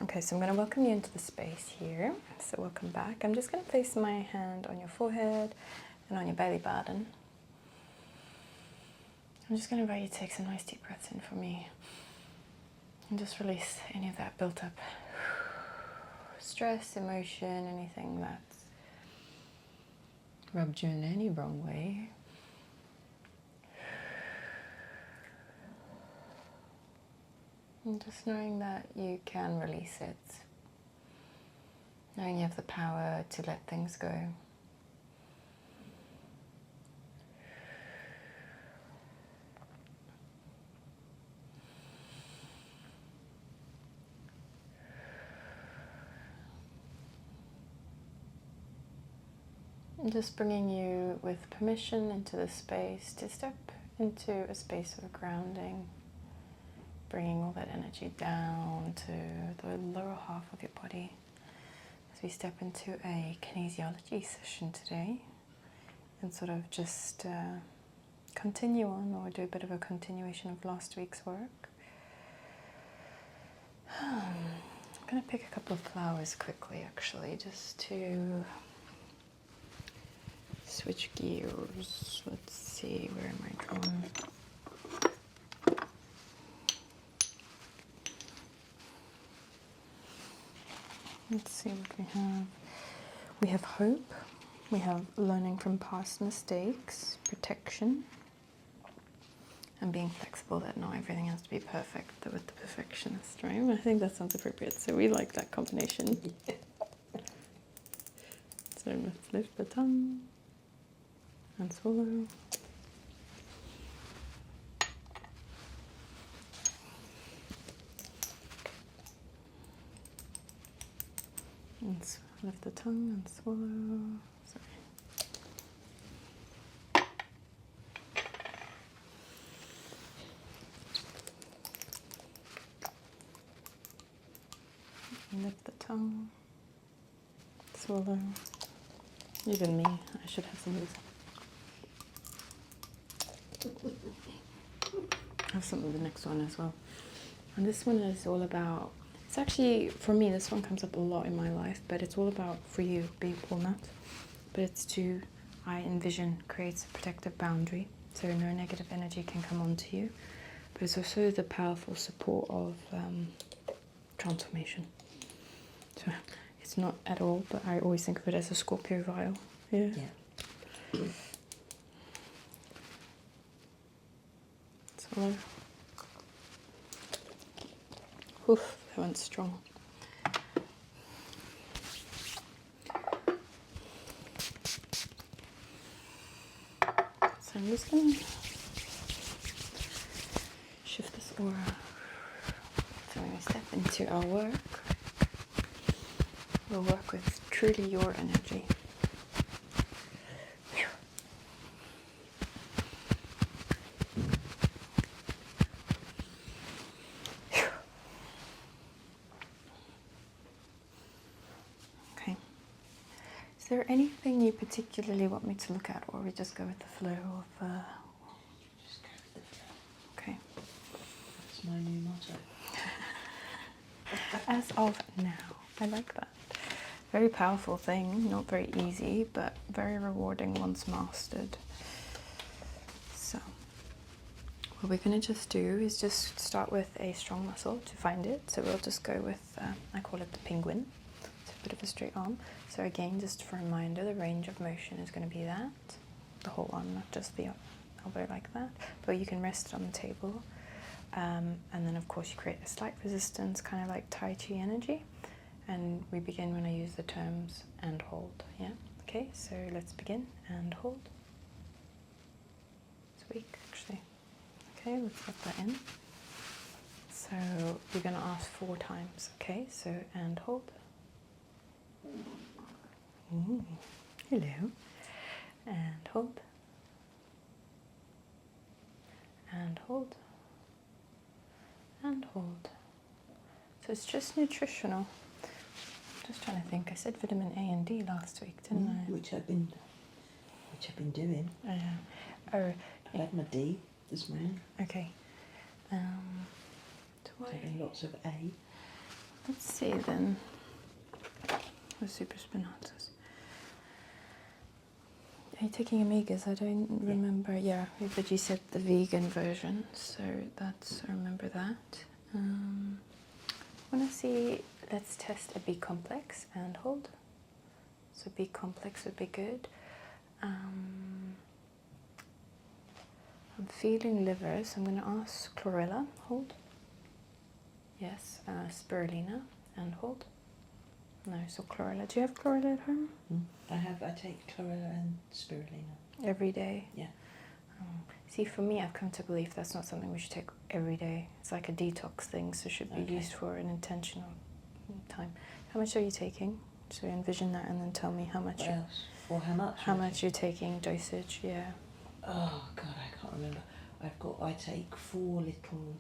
Okay, so I'm going to welcome you into the space here. So welcome back. I'm just going to place my hand on your forehead and on your belly button. I'm just going to invite you to take some nice deep breaths in for me. And just release any of that built up stress, emotion, anything that's rubbed you in any wrong way. And just knowing that you can release it. Knowing you have the power to let things go. And just bringing you with permission into the space to step into a space of grounding. Bringing all that energy down to the lower half of your body as we step into a kinesiology session today and sort of just continue on or do a bit of a continuation of last week's work. I'm going to pick a couple of flowers quickly actually just to switch gears. Let's see, where am I drawn? Let's see what we have. We have hope. We have learning from past mistakes, protection, and being flexible that not everything has to be perfect with the perfectionist, right? I think that sounds appropriate. So we like that combination. So let's lift the tongue and swallow. And lift the tongue and swallow. Sorry. And lift the tongue. Swallow. Even me, I should have some of these. Have some of the next one as well. And this one is all about, it's actually, for me, this one comes up a lot in my life, but it's all about, for you, babe walnut. But it's to, I envision, creates a protective boundary, so no negative energy can come onto you. But it's also the powerful support of transformation. So it's not at all, but I always think of it as a Scorpio vial. Yeah. Swallow. Oof, that one's strong. So I'm just going to shift this aura. So when we step into our work, we'll work with truly your energy. Okay. Is there anything you particularly want me to look at, or we just go with the flow of... Just go with the flow. Okay. That's my new motto. As of now. I like that. Very powerful thing, not very easy, but very rewarding once mastered. So, what we're going to just do is just start with a strong muscle to find it. So we'll just go with, I call it the penguin. It's a bit of a straight arm. So again, just for a reminder, the range of motion is going to be that. The whole arm, not just the elbow like that. But you can rest it on the table. And then of course you create a slight resistance, kind of like Tai Chi energy. And we begin when I use the terms and hold, yeah? Okay, so let's begin and hold. It's weak, actually. Okay, let's let that in. So we're going to ask 4 times, okay? So, and hold. Ooh, hello. And hold. And hold. And hold. So it's just nutritional. Just trying to think. I said vitamin A and D last week, didn't I? Which I've been doing. Oh, I've had my D this morning. okay. Taking lots of A. let's see then. The supraspinatus. Are you taking omegas? I don't remember. Yeah, but you said the vegan version, so that's, I remember that. I want to see, let's test a B complex and hold. So B complex would be good. I'm feeling liver, so I'm going to ask chlorella, hold. Yes, spirulina and hold. No, so chlorella. Do you have chlorella at home? I take chlorella and spirulina. Every day? Yeah. See, for me, I've come to believe that's not something we should take every day. It's like a detox thing, so it should be used for an intentional time. How much are you taking? So envision that and then tell me how much. What else? Or how much? How much you're taking, dosage, yeah. Oh, God, I can't remember. I take 4 little...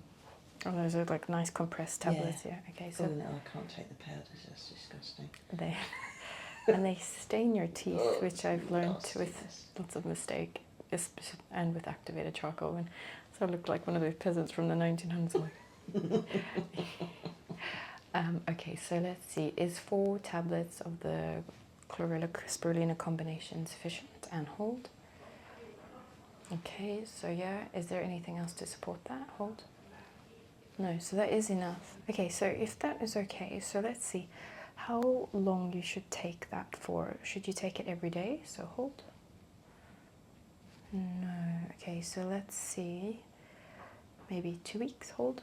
Oh, those are like nice compressed tablets, yeah. Okay, so... Oh, no, I can't take the powders, that's disgusting. And they stain your teeth, which I've learned with lots of mistake, and with activated charcoal. And so I looked like one of those peasants from the 1900s. Okay, so let's see. Is 4 tablets of the chlorella spirulina combination sufficient? And hold. Okay, so yeah, is there anything else to support that? Hold. No, so that is enough. Okay, so if that is okay, so let's see how long you should take that for. Should you take it every day? So hold. No. Okay, so let's see. Maybe 2 weeks, hold.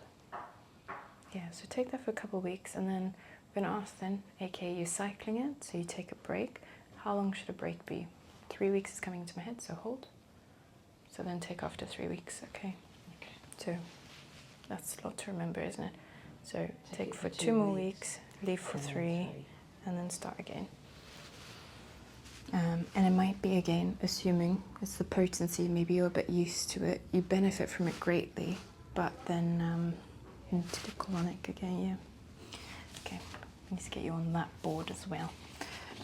Yeah, so take that for a couple of weeks, and then we're going to ask then, okay, you're cycling it, so you take a break. How long should a break be? 3 weeks is coming into my head, so hold. So then take after 3 weeks, okay? Okay. So that's a lot to remember, isn't it? So take for 2 more weeks, leave for 3, and then start again. And it might be, again, assuming it's the potency, maybe you're a bit used to it, you benefit from it greatly, but then into the colonic again, yeah. Okay, I need to get you on that board as well.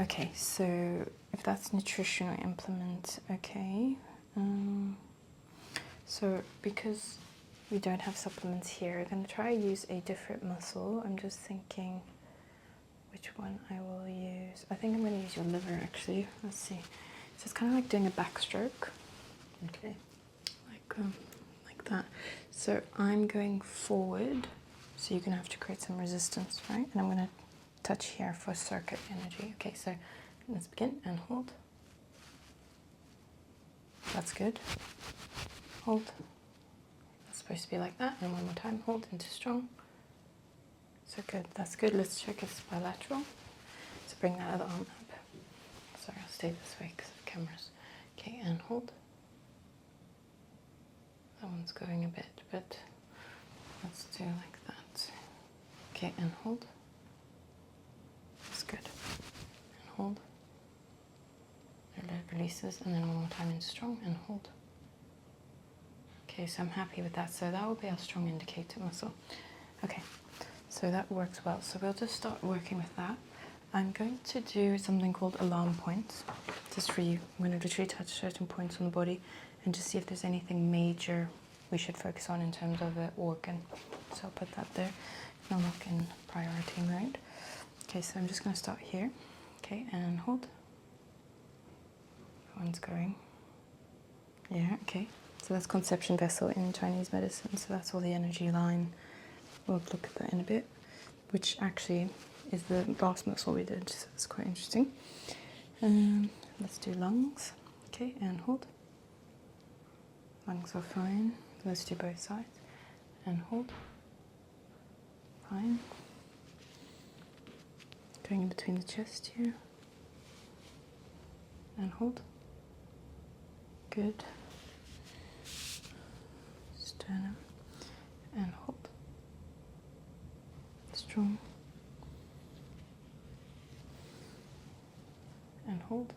Okay, so if that's nutritional implement, okay. So because we don't have supplements here, I'm going to try to use a different muscle. I'm just thinking which one I will use. I think I'm going to use your liver, actually. Let's see. So it's kind of like doing a backstroke. Okay. Like that. So I'm going forward. So you're going to have to create some resistance, right? And I'm going to touch here for circuit energy. Okay, so let's begin and hold. That's good. Hold. It's supposed to be like that. And one more time, hold into strong. So good, that's good. Let's check it's bilateral. So bring that other arm up. Sorry, I'll stay this way because of cameras. Okay, and hold. That one's going a bit, but let's do like that. Okay, and hold. That's good. And hold. And it releases, and then one more time in strong, and hold. Okay, so I'm happy with that. So that will be our strong indicator muscle. Okay, so that works well. So we'll just start working with that. I'm going to do something called alarm points, just for you. I'm going to literally touch certain points on the body and just see if there's anything major we should focus on in terms of the organ. So I'll put that there. And I'll look in priority mode. Okay, so I'm just going to start here. Okay, and hold. One's going. Yeah, okay. So that's conception vessel in Chinese medicine. So that's all the energy line. We'll look at that in a bit, which actually is the last muscle we did. So it's quite interesting. Let's do lungs. Okay, and hold. Lungs are fine. Let's do both sides. And hold. Fine. Going in between the chest here. And hold. Good. Sternum. And hold. Strong. And hold.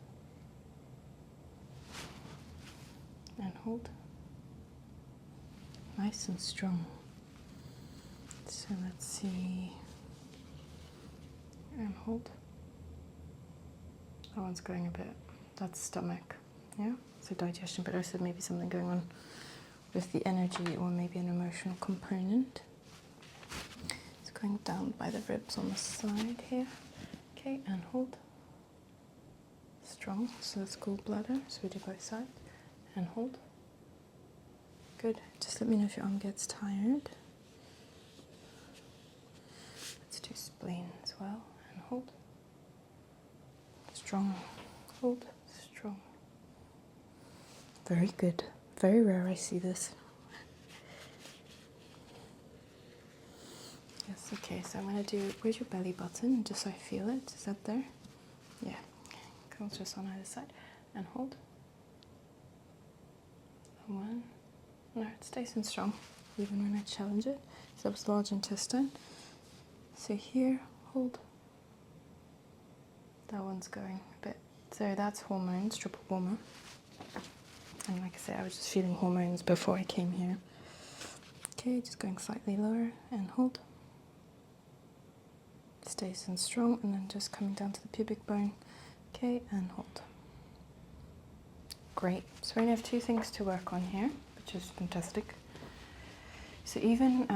And hold. Nice and strong. So let's see. And hold. That one's going a bit. That's stomach. Yeah? So digestion, but also maybe something going on with the energy or maybe an emotional component. So Going down by the ribs on the side here. Okay, and hold. Strong, so that's gallbladder, so we do both sides. And hold. Good, just let me know if your arm gets tired. Let's do spleen as well, and hold. Strong, hold, strong. Very good, very rare I see this. Yes, okay, so I'm going to do, where's your belly button, just so I feel it, is that there? Yeah, cool, just on either side, and hold. One, no, it stays in strong, even when I challenge it. So that's large intestine. So here, hold. That one's going a bit, so that's hormones, triple hormone. And like I said, I was just feeling hormones before I came here. Okay, just going slightly lower, and hold. Stays in strong, and then just coming down to the pubic bone. Okay, and hold. Great. So we're going to have two things to work on here, which is fantastic. So even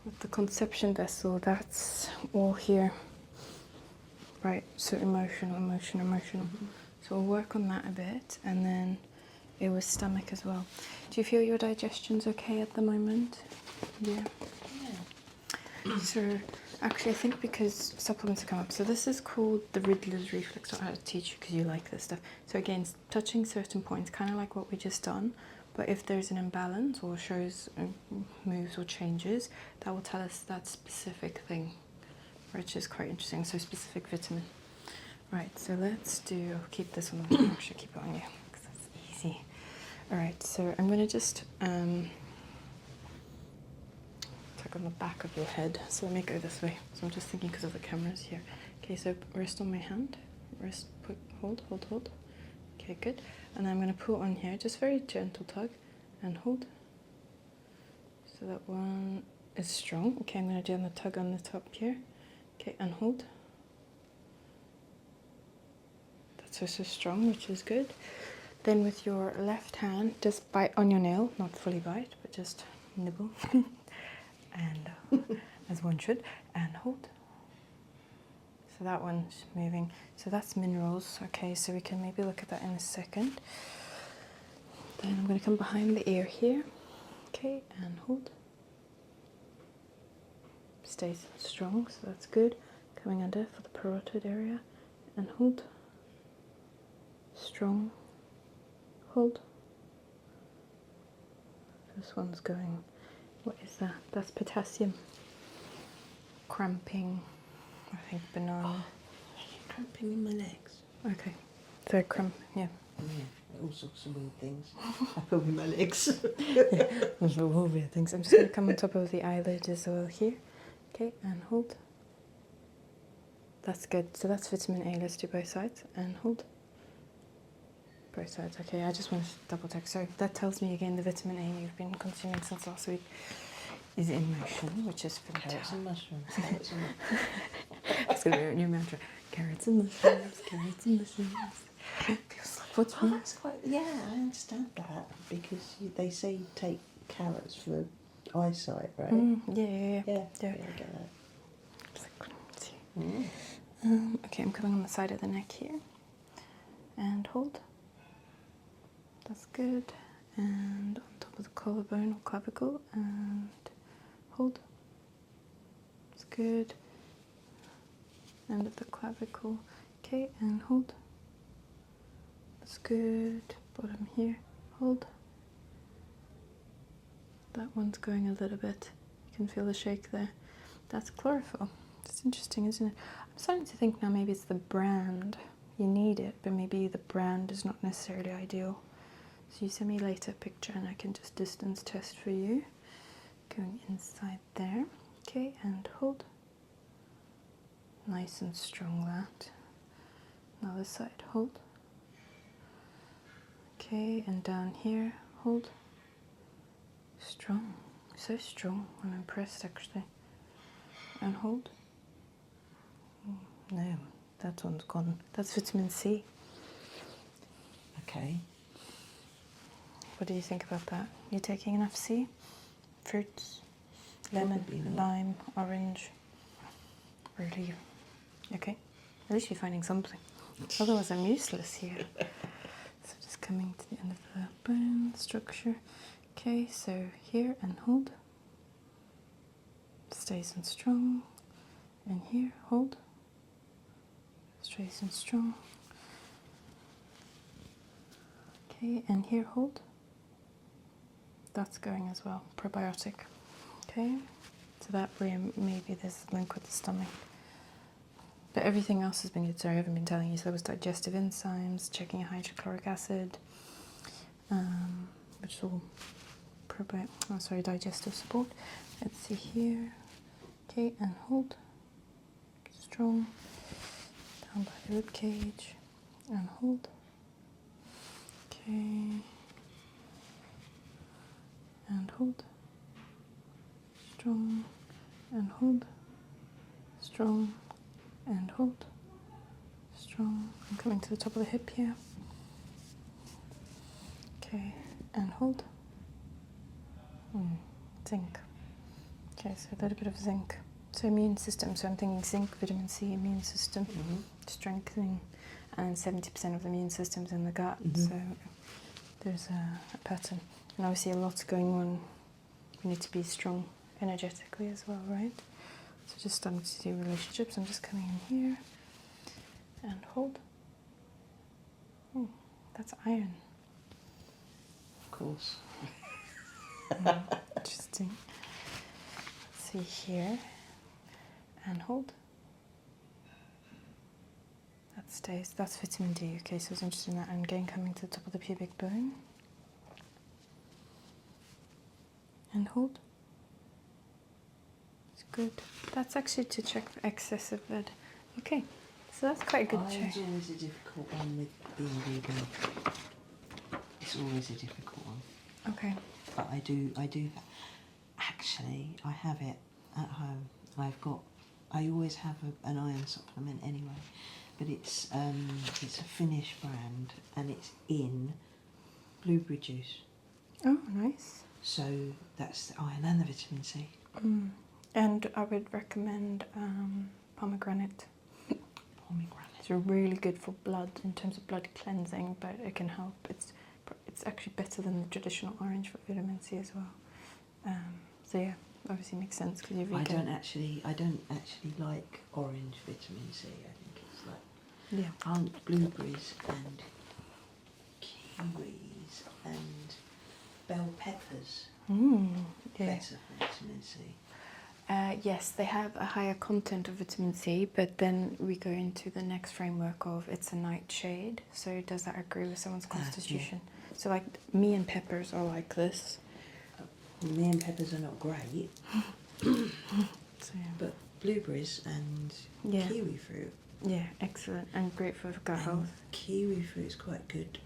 with the conception vessel, that's all here. Right, so emotional. So we'll work on that a bit, and then it was stomach as well. Do you feel your digestion's okay at the moment? Yeah. So actually I think because supplements come up, so this is called the Riddler's reflex. I had to teach you because you like this stuff. So again, touching certain points, kind of like what we just done, but if there's an imbalance or shows moves or changes, that will tell us that specific thing, which is quite interesting. So specific vitamin. Right, so let's do, I'll keep this on the actually keep it on you because that's easy. All right, so I'm going to just tuck on the back of your head. So let me go this way. So I'm just thinking because of the cameras here. Okay, so rest on my hand. Rest, put, hold. Okay, good. And I'm going to pull on here, just very gentle tug, and hold. So that one is strong. Okay, I'm going to do on the tug on the top here. Okay, and hold. That's also strong, which is good. Then with your left hand, just bite on your nail, not fully bite, but just nibble. And as one should, and hold. So that one's moving. So that's minerals. Okay, so we can maybe look at that in a second. Then I'm going to come behind the ear here. Okay, and hold. Stays strong, so that's good. Coming under for the parotid area, and hold. Strong. Hold. This one's going. What is that? That's potassium. Cramping. I think banana. Cramping in my legs. Okay. So cramp, yeah. Yeah, all sorts of weird things happen with my legs. Those are all weird things. I'm just going to come on top of the eyelid as well here. Okay, and hold. That's good. So that's vitamin A. Let's do both sides. And hold. Both sides. Okay, I just want to double check. So that tells me again the vitamin A you've been consuming since last week is in motion, which is fantastic. Carrots and mushrooms. Carrots and mushrooms. It's going to be a new mantra. Carrots and mushrooms. Carrots and mushrooms. Feels like what's Oh, that's quite, yeah, I understand that because they say you take carrots for eyesight, right? Yeah. Yeah, I get that. Okay, I'm coming on the side of the neck here. And hold. That's good. And on top of the collarbone or clavicle. And hold. That's good. End of the clavicle. Okay, and hold. That's good. Bottom here. Hold. That one's going a little bit. You can feel the shake there. That's chlorophyll. It's interesting, isn't it? I'm starting to think now maybe it's the brand. You need it, but maybe the brand is not necessarily ideal. So you send me later a picture and I can just distance test for you. Going inside there. Okay, and hold. Nice and strong that. Another side, hold. Okay, and down here, hold. Strong, so strong. I'm impressed actually. And hold. No, that one's gone. That's vitamin C. Okay. What do you think about that? You taking enough C? Fruits? lemon, Probably not. lime, orange. Really? Okay. At least you're finding something. Otherwise I'm useless here. So just coming to the end of the bone structure. Okay, so here and hold. Stays and strong. And here, hold. Stays and strong. Okay, and here, hold. That's going as well, probiotic. Okay, so that maybe there's a link with the stomach. But everything else has been good. Sorry, I haven't been telling you. So there was digestive enzymes, checking your hydrochloric acid, which is all digestive support. Let's see here. Okay, and hold. Strong. Down by the rib cage. And hold. Okay. And hold. Strong. And hold. Strong. And hold. Strong. I'm coming to the top of the hip here. Okay, and hold. Zinc. Okay, so a little bit of zinc. So immune system, so I'm thinking zinc, vitamin C, immune system, strengthening, and 70% of the immune system's in the gut, so there's a pattern. And obviously a lot's going on. We need to be strong energetically as well, right? So just starting to do relationships. I'm just coming in here and hold. Oh, that's iron. Of course. Interesting. Let's see here and hold. That stays. That's vitamin D. Okay, so I was interested in that. And again, coming to the top of the pubic bone and hold. Good. That's actually to check for excess of blood. Okay, so that's quite a good check. Iron's always a difficult one with being vegan. It's always a difficult one. Okay. But I do. Actually, I have it at home. I always have an iron supplement anyway, but it's a Finnish brand and it's in blueberry juice. Oh, nice. So that's the iron and the vitamin C. And I would recommend pomegranate. Pomegranate. It's really good for blood in terms of blood cleansing, but it can help. It's actually better than the traditional orange for vitamin C as well. So yeah, obviously makes sense because you're vegan. I don't actually like orange vitamin C. I think it's like aren't blueberries and kiwis and bell peppers better for vitamin C? Yes, they have a higher content of vitamin C, but then we go into the next framework of it's a nightshade. So does that agree with someone's constitution? Yeah. So like me and peppers are like this. Me and peppers are not great, so, yeah. But blueberries and kiwi fruit. Yeah, excellent and great for gut health. Kiwi fruit is quite good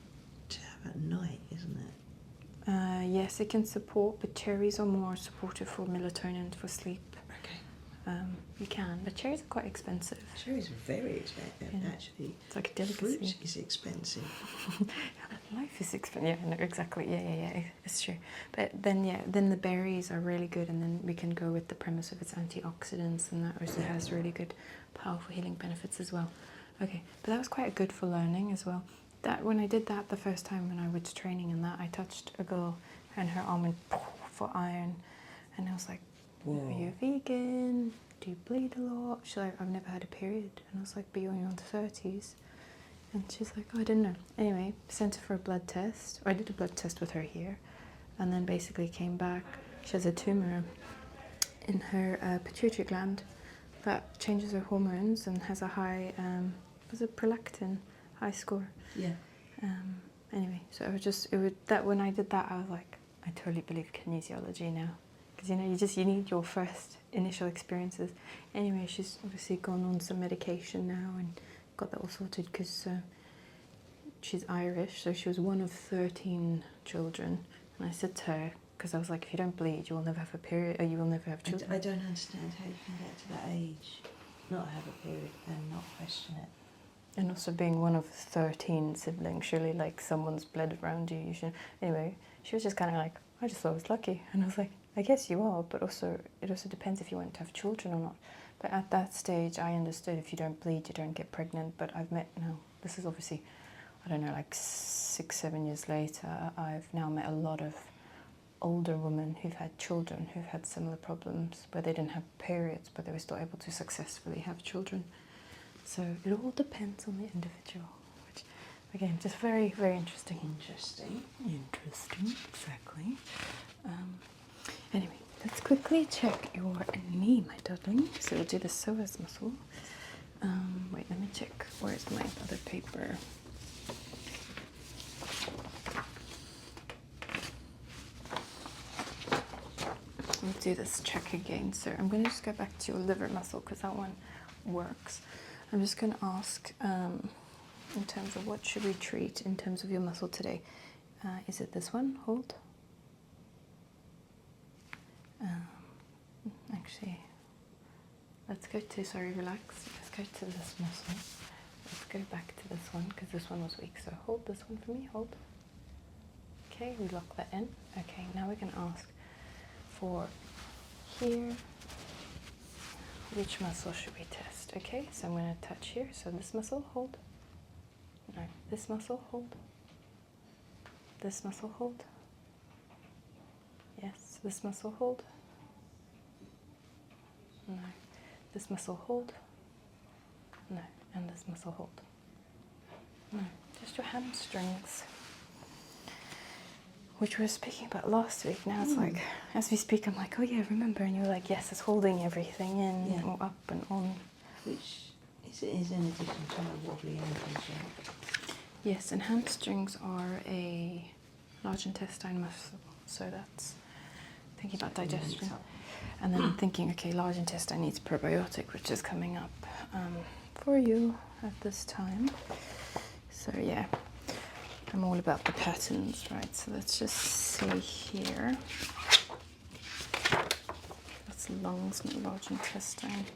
to have at night, isn't it? Yes, it can support, but cherries are more supportive for melatonin for sleep. Okay. You can, but cherries are quite expensive. Cherries are very expensive, actually. It's like a delicacy. Fruit is expensive. Life is expensive. Yeah, no, exactly. Yeah, it's true. But then the berries are really good, and then we can go with the premise of its antioxidants, and that also has really good, powerful healing benefits as well. Okay, but that was quite good for learning as well. That when I did that the first time when I was training in that, I touched a girl and her arm went for iron, and I was like, whoa. Are you vegan? Do you bleed a lot? She's like, I've never had a period. And I was like, but you're in your 30s. And she's like, oh, I didn't know. Anyway, sent her for a blood test. I did a blood test with her here, and then basically came back. She has a tumour in her pituitary gland that changes her hormones and has a high, was it prolactin, high score. Yeah. Anyway, so when I did that, I was like, I totally believe kinesiology now. Because, you need your first initial experiences. Anyway, she's obviously gone on some medication now and got that all sorted because she's Irish, so she was one of 13 children. And I said to her, because I was like, if you don't bleed, you will never have a period, or you will never have children. I don't understand how you can get to that age, not have a period and not question it. And also being one of 13 siblings, surely like someone's bled around you. Anyway, she was just kind of like, I just thought I was lucky. And I was like, I guess you are, but also it also depends if you want to have children or not. But at that stage, I understood if you don't bleed, you don't get pregnant. But I've met now, this is obviously, I don't know, like 6, 7 years later, I've now met a lot of older women who've had children, who've had similar problems, where they didn't have periods, but they were still able to successfully have children. So it all depends on the individual, which, again, just very, very interesting. Interesting. Interesting, exactly. Anyway, let's quickly check your knee, my darling. So we'll do the psoas muscle. Wait, let me check. Where's my other paper? Let's do this check again. So I'm going to just go back to your liver muscle because that one works. I'm just going to ask in terms of what should we treat in terms of your muscle today. Is it this one? Hold. Actually, let's go to, sorry, relax. Let's go to this muscle. Let's go back to this one because this one was weak. So hold this one for me, hold. Okay, we lock that in. Okay, now we can ask for here, which muscle should we test? Okay, so I'm going to touch here. So this muscle, hold. No, this muscle, hold. This muscle, hold. Yes, this muscle, hold. No, this muscle, hold. No, and this muscle, hold. No, just your hamstrings, which we were speaking about last week. Now it's like, as we speak, I'm like, oh yeah, remember? And you're like, yes, it's holding everything in, or up and on. Which is in addition to my wobbly ankles, yeah. Yes, and hamstrings are a large intestine muscle, so that's thinking about digestion. And then I'm thinking, okay, large intestine needs probiotic, which is coming up for you at this time. So yeah, I'm all about the patterns, right? So let's just see here. That's lungs, not large intestine.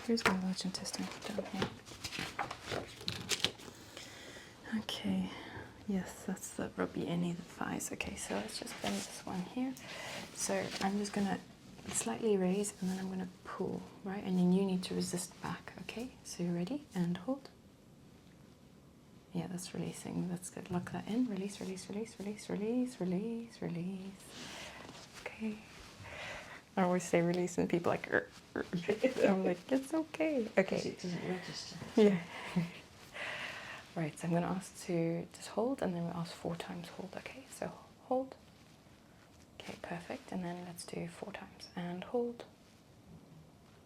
Here's my large intestine down here. Okay, yes, that's the rubby any of the thighs. Okay, so let's just bend this one here. So I'm just gonna slightly raise and then I'm gonna pull, right? And then you need to resist back, okay? So you're ready? And hold. Yeah, that's releasing. That's good. Lock that in. Release, release, release, release, release, release, release. Okay. I always say release and people like, I'm like, it's okay. Okay. It doesn't register. Yeah. Right, so I'm going to ask to just hold and then we'll ask 4 times hold, okay? So hold. Okay, perfect. And then let's do 4 times. And hold.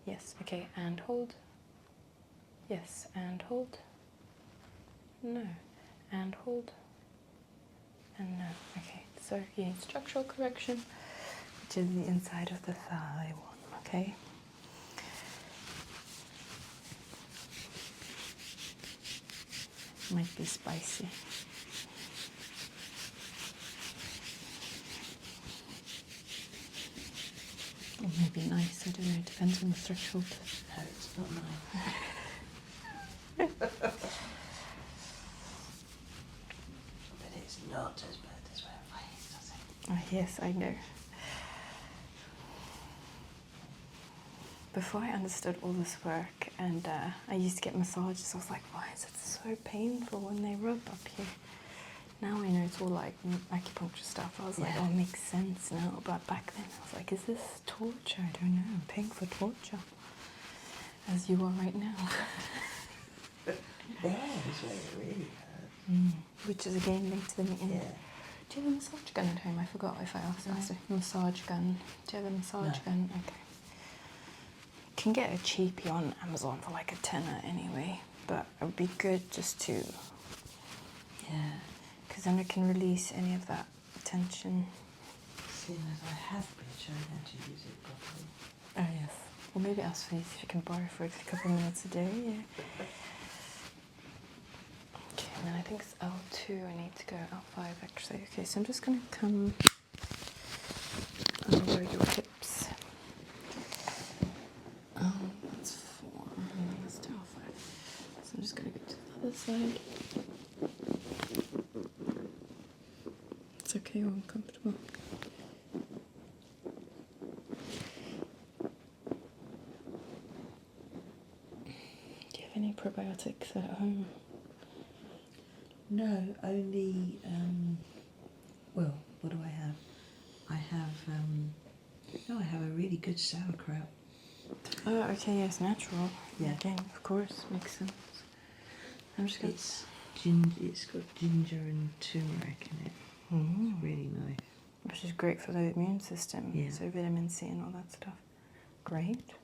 Yes, okay, and hold. Yes, and hold. No, and hold. And no. Okay, so you need structural correction, which is the inside of the thigh one, okay? Might be spicy. Or maybe nice, I don't know, it depends on the threshold. No, it's not nice. But it's not as bad as where I does it? Oh, yes, I know. Before I understood all this work and I used to get massages, I was like, why is it so painful when they rub up here? Now I know it's all like acupuncture stuff. I was like, oh, it makes sense now. But back then I was like, is this torture? I don't know. I'm paying for torture. As you are right now. There is where it really hurt. Which is again linked to the meeting. Yeah. Do you have a massage gun at home? I forgot if I asked. Massage gun. Do you have a massage gun? Okay. Can get a cheapie on Amazon for like a tenner anyway, but it would be good just to, because then it can release any of that tension. Seeing as I have been shown how to use it properly. Oh yes. Well, maybe ask Faith if you can borrow for a couple of minutes a day. Yeah. Okay, and then I think it's L2. I need to go L5 actually. Okay, so I'm just gonna come under your hips. That's 4, and that's to L5. So I'm just going to go to the other side. It's okay, you're uncomfortable. Do you have any probiotics at home? No, only, well, what do I have? I have a really good sauerkraut. Oh, okay, yes, natural. Yeah. Again, of course, makes sense. I'm just gonna... It's got ginger and turmeric in it. It's really nice. Which is great for the immune system. Yeah. So vitamin C and all that stuff. Great.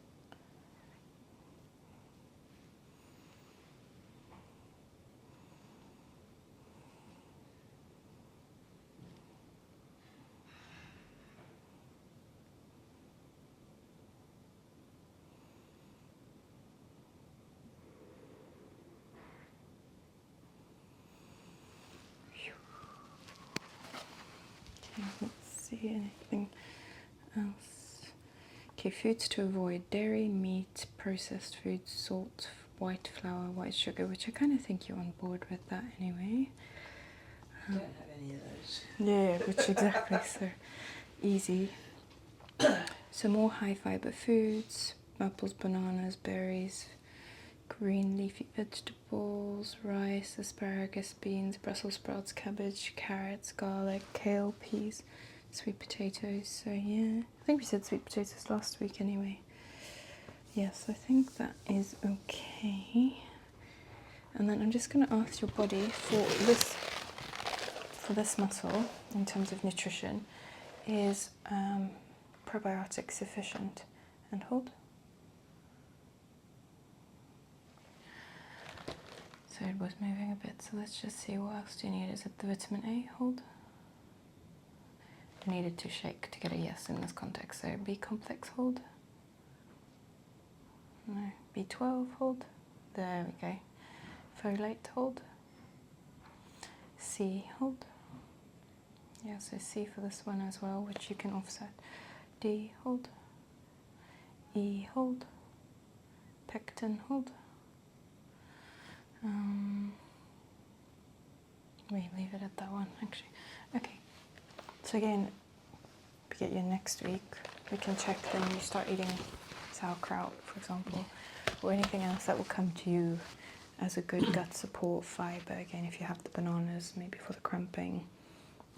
Okay, let's see anything else. Okay, foods to avoid: dairy, meat, processed foods, salt, white flour, white sugar, which I kind of think you're on board with that anyway. I don't have any of those. Yeah, which exactly, so easy. So more high fiber foods: apples, bananas, berries, green leafy vegetables, rice, asparagus, beans, Brussels sprouts, cabbage, carrots, garlic, kale, peas, sweet potatoes. So yeah, I think we said sweet potatoes last week anyway. Yes, I think that is okay. And then I'm just going to ask your body for this muscle, in terms of nutrition, is probiotic sufficient? And hold. So it was moving a bit, so let's just see what else do you need. Is it the vitamin A? Hold. I needed to shake to get a yes in this context. So B complex, hold. No. B12, hold. There we go. Folate, hold. C, hold. Yeah, so C for this one as well, which you can offset. D, hold. E, hold. Pectin, hold. We leave it at that one, actually. Okay. So again, we get you next week. We can check then you start eating sauerkraut, for example, or anything else that will come to you as a good gut support fiber. Again, if you have the bananas, maybe for the cramping,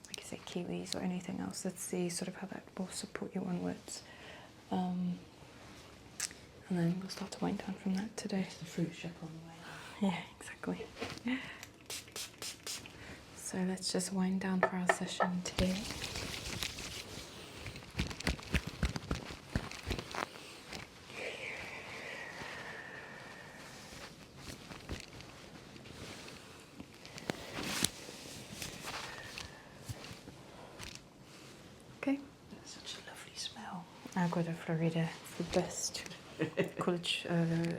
like you say, kiwis or anything else. Let's see sort of how that will support you onwards. And then we'll start to wind down from that today. There's the fruit shop on the way. Yeah, exactly. So let's just wind down for our session today. Okay. That's such a lovely smell. Agua De Florida, it's the best college,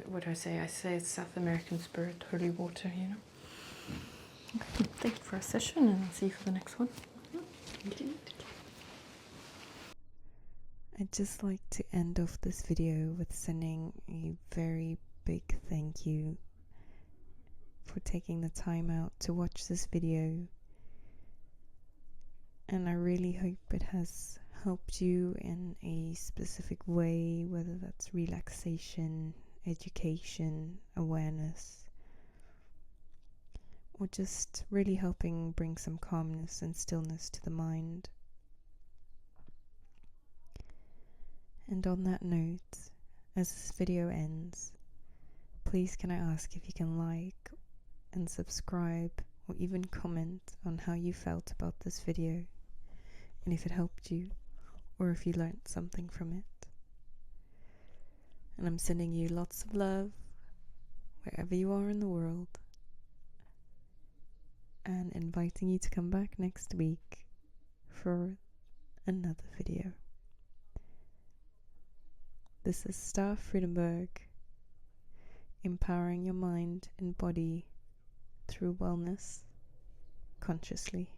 what do I say? I say it's South American spirit, holy water, you know. Okay, thank you for our session, and I'll see you for the next one. I'd just like to end off this video with sending a very big thank you for taking the time out to watch this video, and I really hope it has helped you in a specific way, whether that's relaxation, education, awareness, or just really helping bring some calmness and stillness to the mind. And on that note, as this video ends, please can I ask if you can like and subscribe or even comment on how you felt about this video, and if it helped you or if you learned something from it. And I'm sending you lots of love wherever you are in the world, and inviting you to come back next week for another video. This is Star Friedenberg, empowering your mind and body through wellness consciously.